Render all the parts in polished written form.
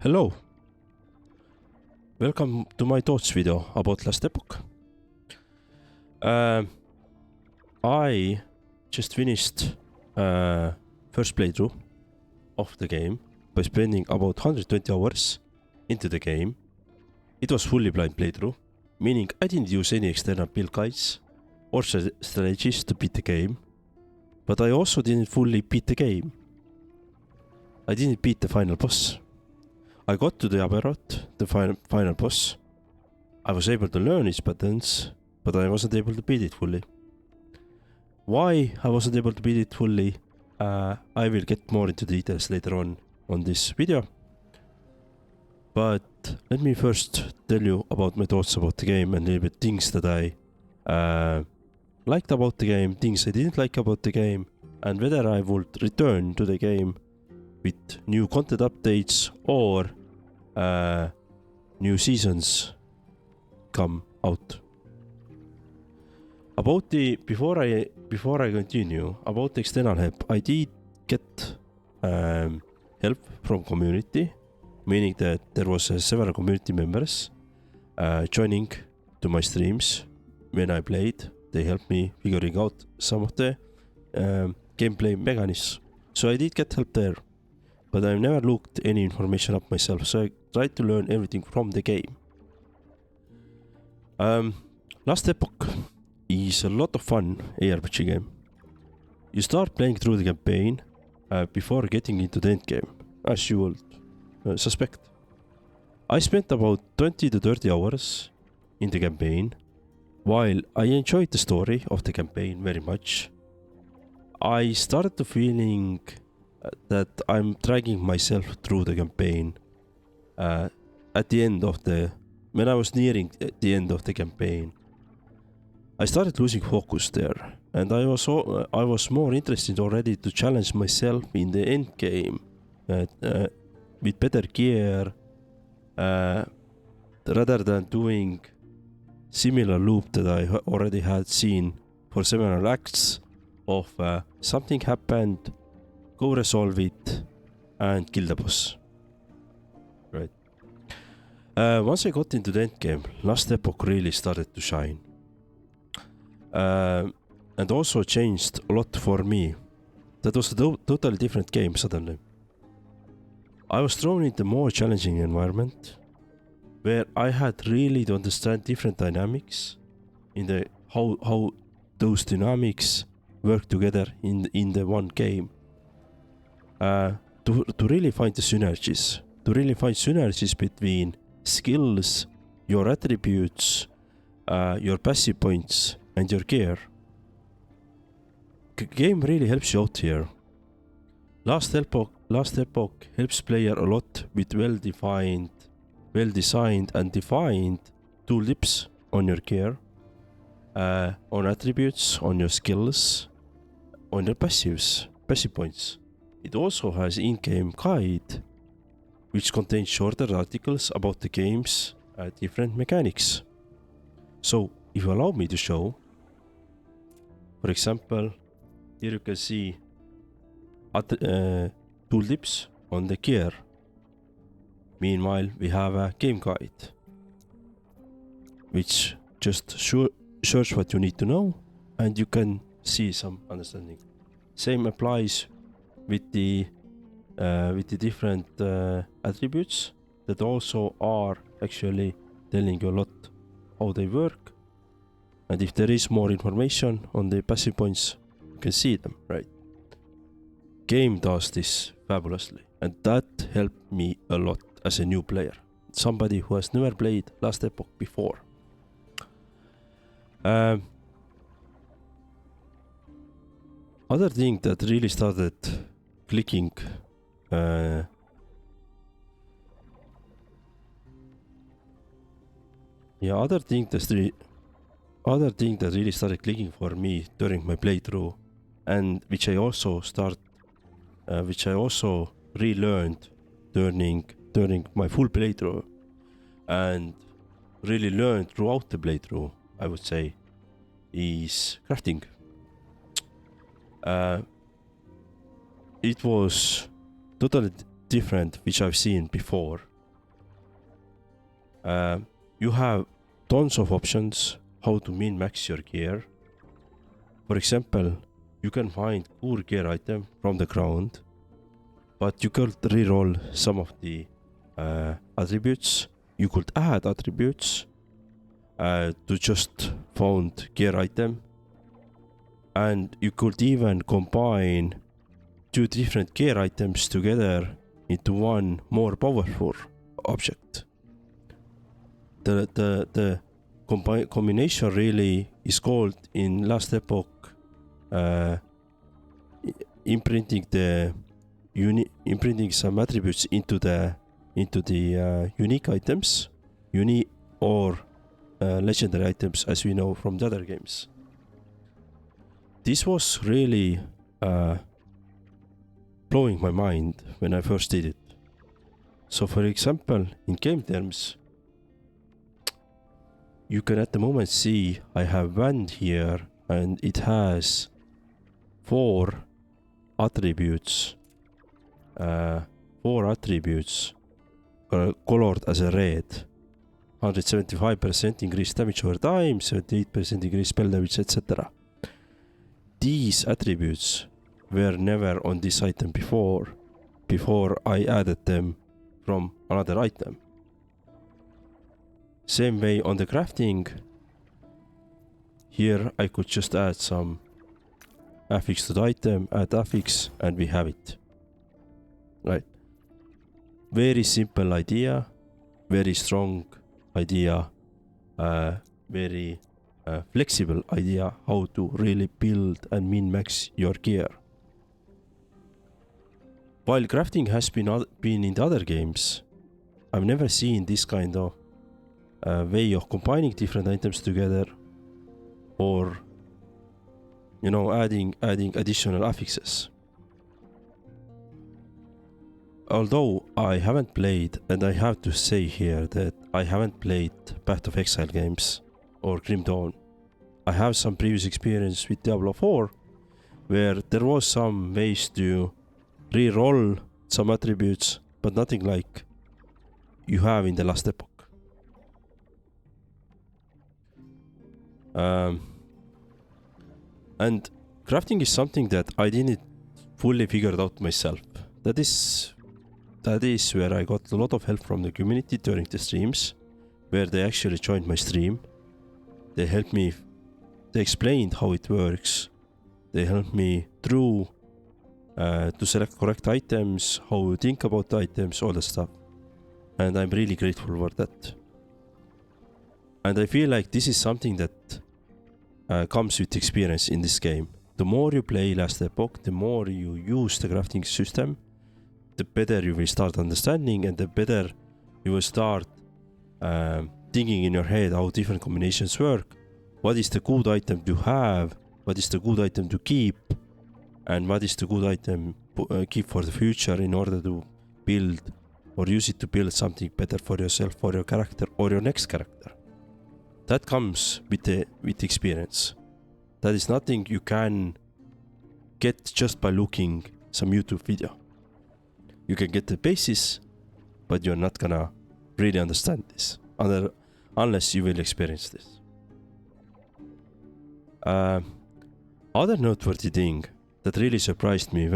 Hello, welcome to my thoughts video about Last Epoch. I just finished first playthrough of the game by spending about 120 hours into the game. It was fully blind playthrough, meaning I didn't use any external build guides or strategies to beat the game, but I also didn't fully beat the game. I didn't beat the final boss. I got to the Aberrot, the final boss. I was able to learn its patterns, but I wasn't able to beat it fully. Why I wasn't able to beat it fully, I will get more into details later on this video. But let me first tell you about my thoughts about the game and a little bit things that I liked about the game, things I didn't like about the game, and whether I would return to the game with new content updates or new seasons come out. About the before I continue about the external help, I did get help from community, meaning that there was several community members joining to my streams when I played. They helped me figuring out some of the gameplay mechanisms. So I did get help there, but I've never looked any information up myself, so I tried to learn everything from the game. Last Epoch is a lot of fun ARPG game. You start playing through the campaign before getting into the end game, as you would suspect. I spent about 20 to 30 hours in the campaign. While I enjoyed the story of the campaign very much, I started to feeling that I'm dragging myself through the campaign at the end of when I was nearing the end of the campaign. I started losing focus there, and I was more interested already to challenge myself in the end game with better gear rather than doing similar loop that I already had seen for several acts of something happened, go resolve it, and kill the boss. Right. Once I got into the end game, Last Epoch really started to shine. And also changed a lot for me. That was a totally different game suddenly. I was thrown into a more challenging environment where I had really to understand different dynamics in the how those dynamics work together in the one game. To really find the synergies, between skills, your attributes, your passive points, and your gear. Game really helps you out here. Last Epoch helps player a lot with well-designed and defined tooltips on your gear, on attributes, on your skills, on your passive points. It also has in-game guide, which contains shorter articles about the game's different mechanics. So, if you allow me to show, for example, here you can see tooltips on the gear. Meanwhile, we have a game guide, which just search what you need to know, and you can see some understanding. Same applies with the different attributes that also are actually telling you a lot how they work, and if there is more information on the passive points, you can see them, right? Game does this fabulously, and that helped me a lot as a new player, somebody who has never played Last Epoch before. Other thing that really started clicking other thing that really started clicking for me during my playthrough, and which I also relearned during my full playthrough, and really learned throughout the playthrough, I would say, is crafting. It was totally different, which I've seen before You have tons of options how to min-max your gear. For example, you can find cool gear item from the ground, but you could reroll some of the attributes. You could add attributes to just found gear item, and you could even combine 2 different gear items together into one more powerful object. The combination really is called in Last Epoch imprinting some attributes into the unique items, unique or legendary items, as we know from the other games. This was really blowing my mind when I first did it. So for example, in game terms, you can at the moment see I have wand here, and it has 4 attributes. 4 attributes colored as a red. 175% increased damage over time, 78% increased spell damage, etc. These attributes were never on this item before I added them from another item. Same way on the crafting. Here I could just add some affix to the item, add affix, and we have it. Right. Very simple idea, very strong idea, very flexible idea how to really build and min-max your gear. While crafting has been in the other games, I've never seen this kind of way of combining different items together, or adding additional affixes. Although I haven't played, and I have to say here that I haven't played Path of Exile games or Grim Dawn. I have some previous experience with Diablo 4, where there was some ways to re-roll some attributes, but nothing like you have in the Last Epoch. And crafting is something that I didn't fully figure out myself. That is where I got a lot of help from the community during the streams, where they actually joined my stream. They helped me, they explained how it works. They helped me through to select correct items, how to think about items, all that stuff. And I'm really grateful for that. And I feel like this is something that comes with experience in this game. The more you play Last Epoch, the more you use the crafting system, the better you will start understanding, and the better you will start thinking in your head how different combinations work. What is the good item to have? What is the good item to keep? And what is the good item keep for the future in order to build or use it to build something better for yourself, for your character, or your next character. That comes with experience. That is nothing you can get just by looking some YouTube video. You can get the basis, but you're not gonna really understand this unless you will experience this. Other noteworthy thing that really surprised me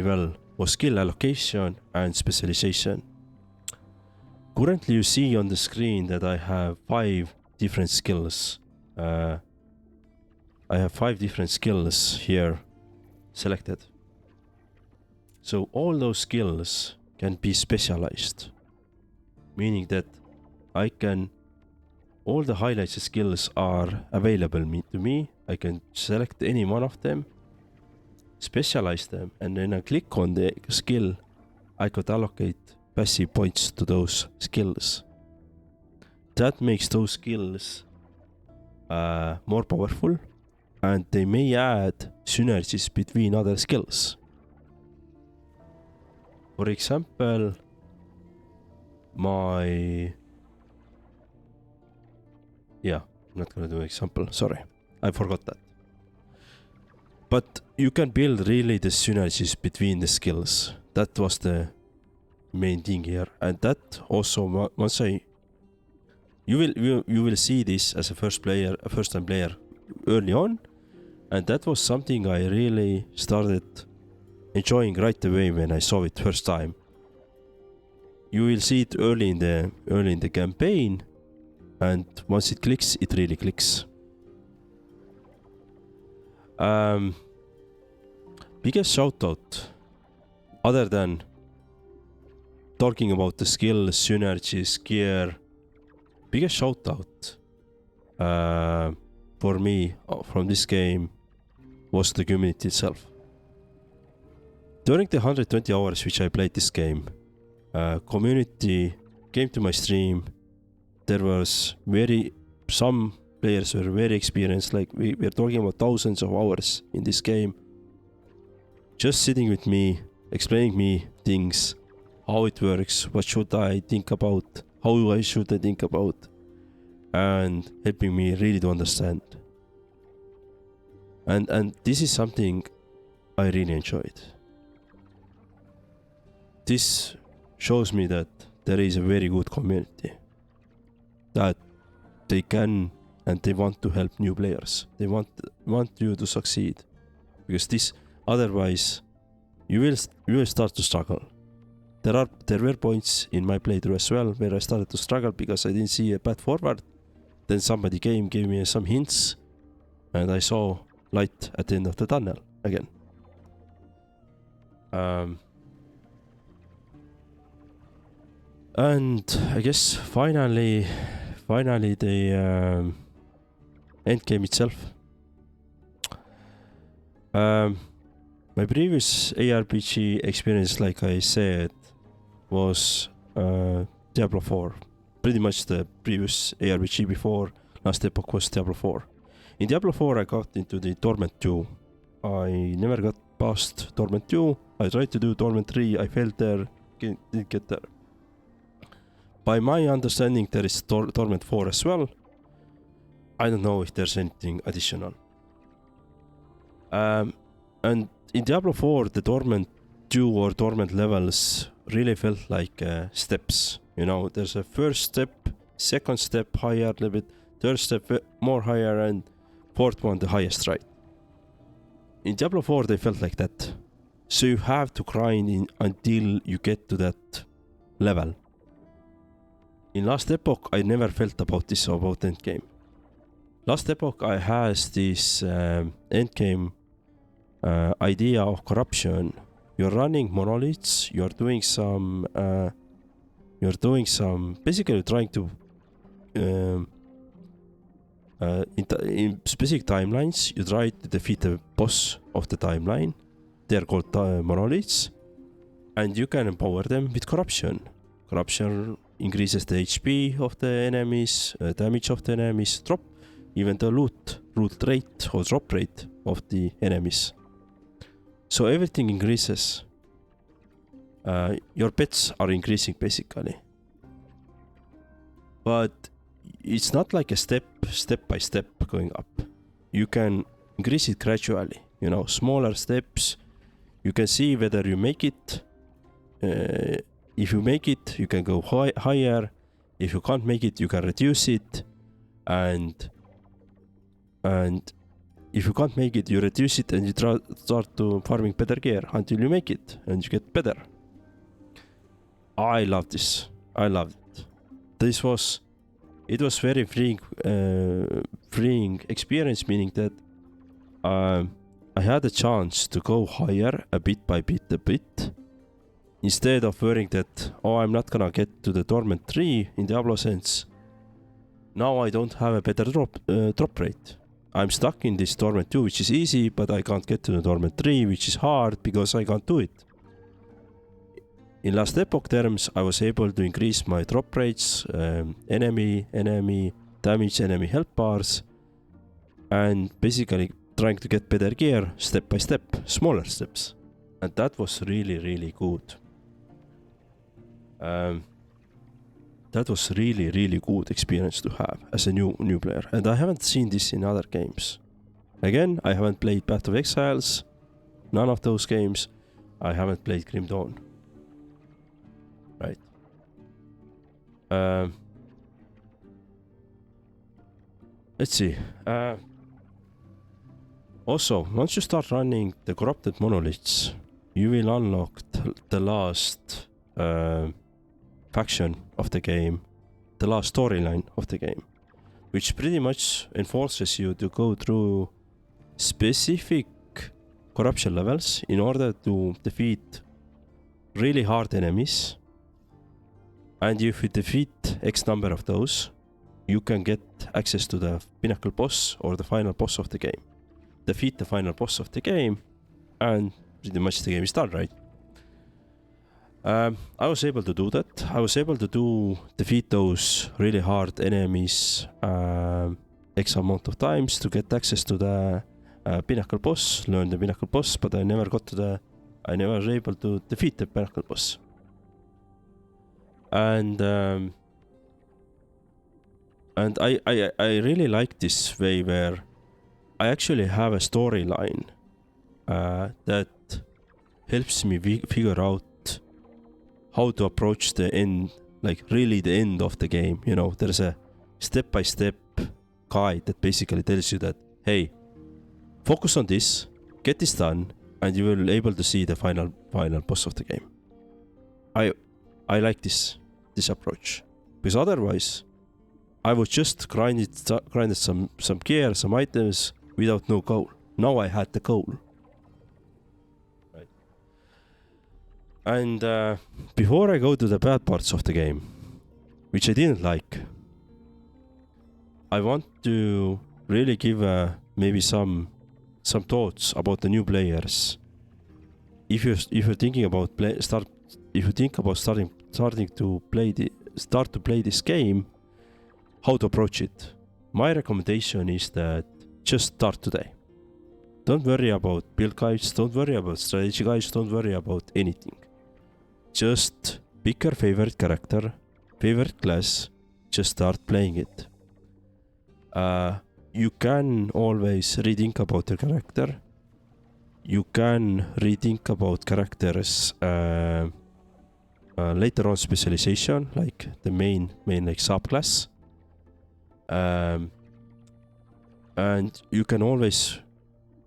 well was skill allocation and specialization. Currently you see on the screen that I have 5 different skills. I have 5 different skills here selected. So all those skills can be specialized, meaning that all the highlighted skills are available to me. I can select any one of them, specialize them, and then I click on the skill. I could allocate passive points to those skills. That makes those skills more powerful, and they may add synergies between other skills. For example, I'm not gonna do an example, sorry, I forgot that. But you can build really the synergies between the skills. That was the main thing here, and that also once I you will see this as a first time player early on, and that was something I really started enjoying right away when I saw it first time. You will see it early in the campaign, and once it clicks, it really clicks. Biggest shout out, other than talking about the skills, synergies, gear, biggest shout out for me from this game was the community itself. During the 120 hours which I played this game, community came to my stream. There was some players were very experienced, like we're talking about thousands of hours in this game, just sitting with me, explaining me things, how it works, what should I think about, how should I think about, and helping me really to understand. And this is something I really enjoyed. This shows me that there is a very good community, that they can and they want to help new players. They want you to succeed, because otherwise you will start to struggle. There were points in my playthrough as well where I started to struggle because I didn't see a path forward. Then somebody gave me some hints, and I saw light at the end of the tunnel again. And I guess finally the end game itself. My previous ARPG experience, like I said, was Diablo 4. Pretty much the previous ARPG before Last Epoch was Diablo 4. In Diablo 4 I got into the Torment 2. I never got past Torment 2. I tried to do Torment 3, I failed there, didn't get there. By my understanding there is Torment 4 as well. I don't know if there's anything additional. And in Diablo 4 the Torment 2 or Torment levels really felt like steps. You know, there's a first step, second step higher a little bit, third step more higher, and fourth one the highest, right? In Diablo 4 they felt like that. So you have to grind until you get to that level. In Last Epoch I never felt about endgame. Last Epoch I has this endgame idea of corruption. You're running monoliths, you're doing some basically trying to in specific timelines you try to defeat the boss of the timeline. They're called monoliths, and you can empower them with corruption. Corruption increases the HP of the enemies, damage of the enemies, even the loot rate or drop rate of the enemies. So everything increases. Your pets are increasing basically. But it's not like a step by step going up. You can increase it gradually, you know, smaller steps. You can see whether you make it. If you make it, you can go higher. If you can't make it, you can reduce it. And if you can't make it, you reduce it and you start to farming better gear until you make it and you get better. I love this. I loved it. It was very freeing experience, meaning that I had a chance to go higher a bit by bit. Instead of worrying that, I'm not gonna get to the Torment 3 in Diablo sense. Now I don't have a better drop rate. I'm stuck in this Torment 2, which is easy, but I can't get to the Torment 3, which is hard because I can't do it. In Last Epoch terms, I was able to increase my drop rates, enemy damage, enemy health bars, and basically trying to get better gear step by step, smaller steps. And that was really, really good. That was really, really good experience to have as a new player. And I haven't seen this in other games. Again, I haven't played Path of Exiles, none of those games. I haven't played Grim Dawn. Right. let's see. Also, once you start running the corrupted monoliths, you will unlock the last faction of the game, the last storyline of the game, which pretty much enforces you to go through specific corruption levels in order to defeat really hard enemies. And if you defeat X number of those, you can get access to the pinnacle boss or the final boss of the game. Defeat the final boss of the game, and pretty much the game is done, right? I was able to do that. I was able to defeat those really hard enemies X amount of times to get access to the pinnacle boss, learn the pinnacle boss, but I never was able to defeat the pinnacle boss. And I really like this way where I actually have a storyline that helps me figure out how to approach the end, like really the end of the game. You know, there's a step-by-step guide that basically tells you that, hey, focus on this, get this done, and you will be able to see the final boss of the game. I like this approach, because otherwise I would just grinded some gear, some items without no goal. Now I had the goal. Right. And before I go to the bad parts of the game, which I didn't like, I want to really give maybe some thoughts about the new players. If you're thinking about starting to play this game, how to approach it. My recommendation is that just start today. Don't worry about build guides, don't worry about strategy guides, don't worry about anything. Just pick your favorite character, favorite class, just start playing it. You can always rethink about your character. You can rethink about characters later on specialization, like the main like subclass. And you can always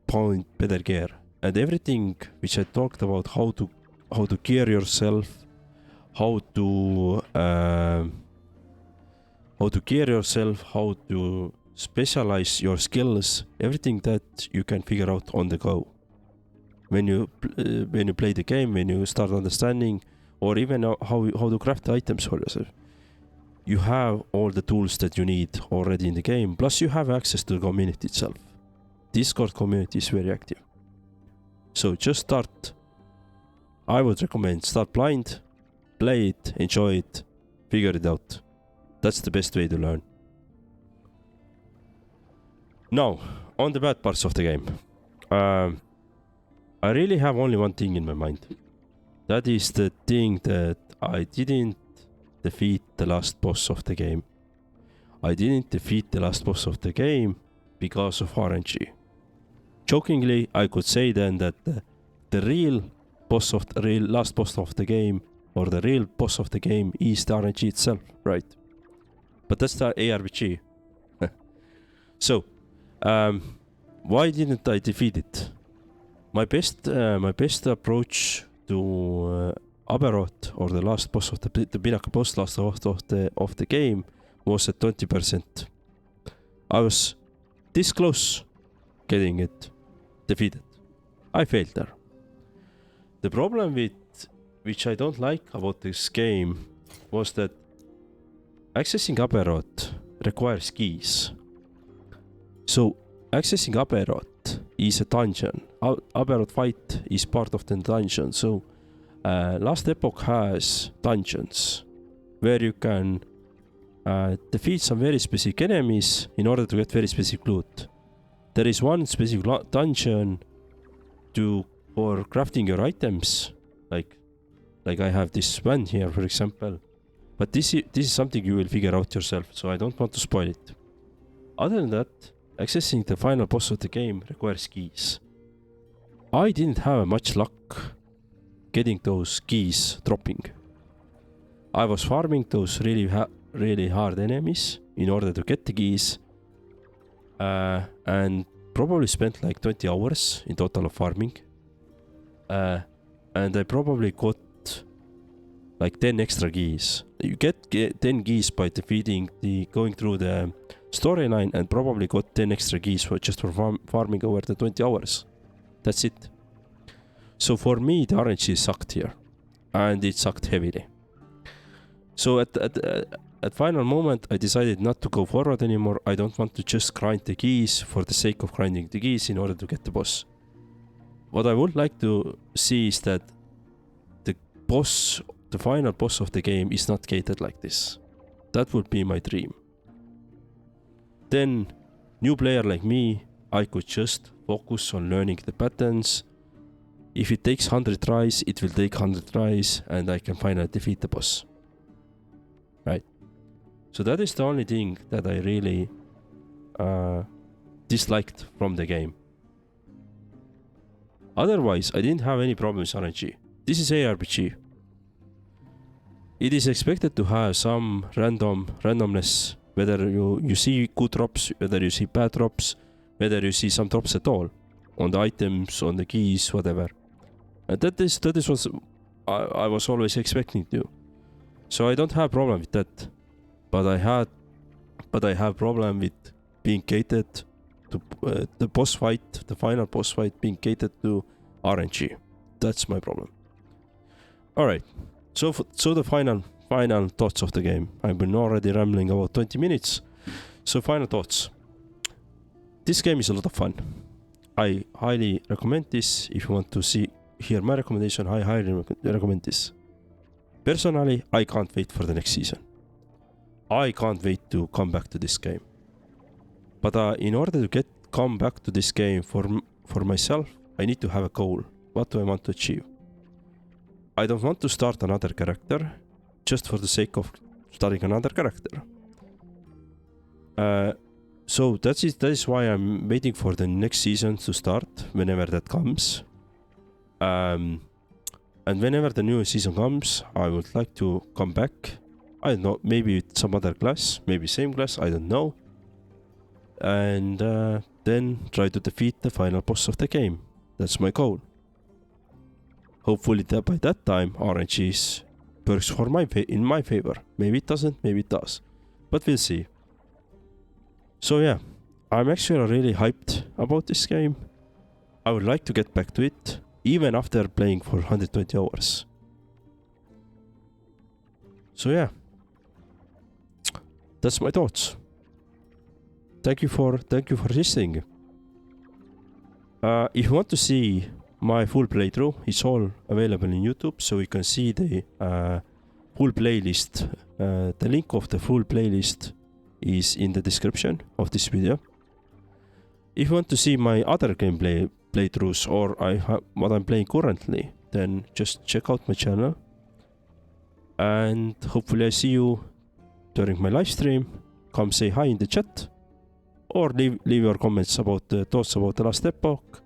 point better gear, and everything which I talked about, how to gear yourself, how to specialize your skills, everything that you can figure out on the go when you play the game, when you start understanding, or even how to craft items for yourself. You have all the tools that you need already in the game, plus you have access to the community itself. Discord community is very active. So just start. I would recommend start blind, play it, enjoy it, figure it out. That's the best way to learn. Now, on the bad parts of the game. I really have only one thing in my mind. That is the thing that I didn't defeat the last boss of the game. I didn't defeat the last boss of the game because of RNG. Jokingly, I could say then that the real last boss of the game, or the real boss of the game, is the RNG itself, right? But that's the ARPG. So, why didn't I defeat it? My best approach to Aberot, or the last boss of the pinnacle boss, last of the game, was at 20%. I was this close getting it defeated. I failed there. The problem which I don't like about this game was that accessing Aberot requires keys. So accessing Aberot is a dungeon. Aberot fight is part of the dungeon. So Last Epoch has dungeons where you can defeat some very specific enemies in order to get very specific loot. There is one specific dungeon for crafting your items, like I have this one here, for example. But this is something you will figure out yourself, so I don't want to spoil it. Other than that, accessing the final boss of the game requires keys. I didn't have much luck getting those keys dropping. I was farming those really hard enemies in order to get the keys, and probably spent like 20 hours in total of farming. And I probably got like 10 extra keys. You get 10 keys by defeating going through the storyline, and probably got 10 extra keys for farming over the 20 hours. That's it. So for me, the RNG sucked here, and it sucked heavily. So at final moment, I decided not to go forward anymore. I don't want to just grind the keys for the sake of grinding the keys in order to get the boss. What I would like to see is that the final boss of the game is not gated like this. That would be my dream. Then, new player like me, I could just focus on learning the patterns. If it takes 100 tries, it will take 100 tries, and I can finally defeat the boss. Right? So that is the only thing that I really disliked from the game. Otherwise, I didn't have any problems with RNG. This is ARPG. It is expected to have some randomness, whether you see good drops, whether you see bad drops, whether you see some drops at all, on the items, on the keys, whatever. And that is what I was always expecting to. So I don't have problem with that, but I have problem with being gated to the boss fight, the final boss fight being gated to RNG. That's my problem. All right. So the final thoughts of the game. I've been already rambling about 20 minutes. So final thoughts. This game is a lot of fun. I highly recommend this. If you want to hear my recommendation, I highly recommend this. Personally, I can't wait for the next season. I can't wait to come back to this game. But in order to come back to this game for myself, I need to have a goal. What do I want to achieve? I don't want to start another character just for the sake of starting another character. So that is why I'm waiting for the next season to start, whenever that comes. And whenever the new season comes, I would like to come back. I don't know, maybe with some other class, maybe same class, I don't know. And then try to defeat the final boss of the game. That's my goal. Hopefully by that time RNG works in my favor. Maybe it doesn't, maybe it does. But we'll see. So yeah, I'm actually really hyped about this game. I would like to get back to it, even after playing for 120 hours. So yeah, that's my thoughts. Thank you for listening. If you want to see my full playthrough, it's all available in YouTube, so you can see the full playlist. The link of the full playlist is in the description of this video. If you want to see my other gameplay playthroughs or what I'm playing currently, then just check out my channel. And hopefully I see you during my live stream. Come say hi in the chat, or leave your comments about the thoughts about the Last Epoch,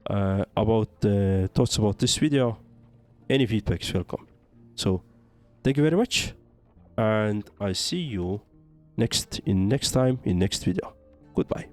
about the thoughts about this video. Any feedback is welcome. So thank you very much, and I see you next time in next video. Goodbye.